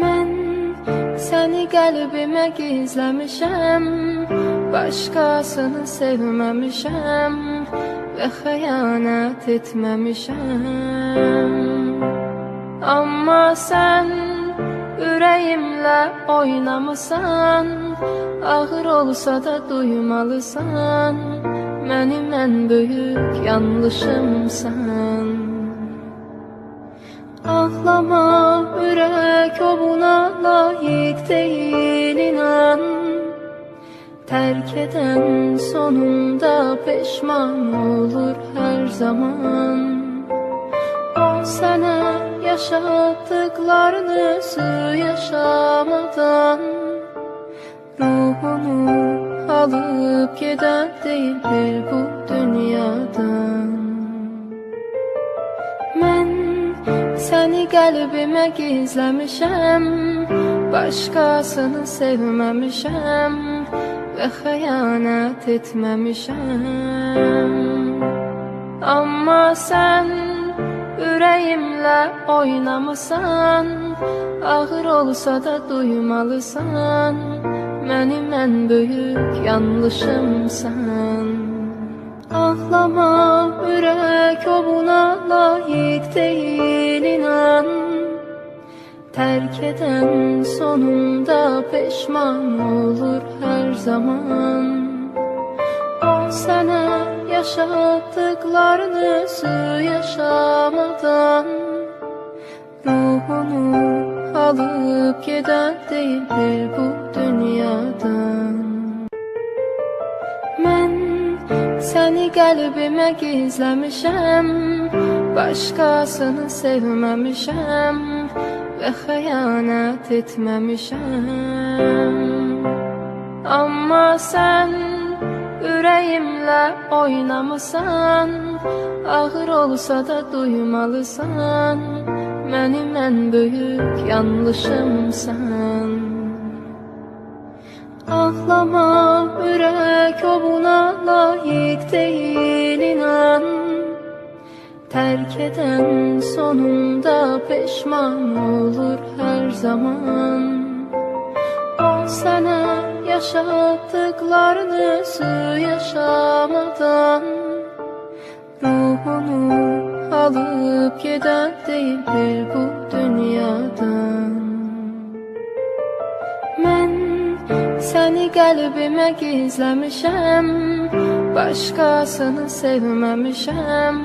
Mən səni qəlbimə gizləmişəm, başqasını sevməmişəm və xəyanət etməmişəm. Amma sən ürəyimlə oynamısan, ağır olsa da duymalısan, mənim ən böyük yanlışımsan. Ağlama, ürək o buna layiq deyil, inan. Tərk edən sonunda peşman olur hər zaman. O sənə yaşatdıqlarını özü yaşamadan, ruhunu alıp gedən deyildir bu dünyadan. Mən səni qəlbimə gizləmişəm, başqasını sevməmişəm və xəyanət etməmişəm. Amma sən ürəyimlə oynamısan, ağır olsa da duymalısan, mənim ən böyük yanlışımsan. Ağlama, ürək o buna layiq deyil, inan. Tərk edən sonunda peşman olur hər zaman. O sənə yaşatdıqlarını özü yaşamadan, ruhunu alıp gedən deyildir bu dünyadan. Mən səni qəlbimə gizləmişəm, başqasını sevməmişəm və xəyanət etməmişəm. Amma sən ürəyimlə oynamısan, ağır olsa da duymalısan, mənim ən böyük yanlışımsan. Ağlama, ürək o buna layiq deyil, inan. Tərk edən sonunda peşman olur hər zaman. O sənə yaşatdıqlarını özü yaşamadan, ruhunu alıp gedən deyildir bu dünyadan. Mən səni qəlbimə gizləmişəm, başqasını sevməmişəm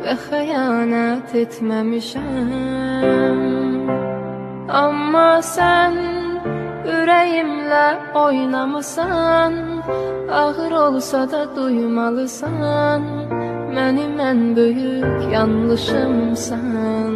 və xəyanət etməmişəm. Amma sən ürəyimlə oynamısan, ağır olsa da duymalısan, mənim ən böyük yanlışımsan.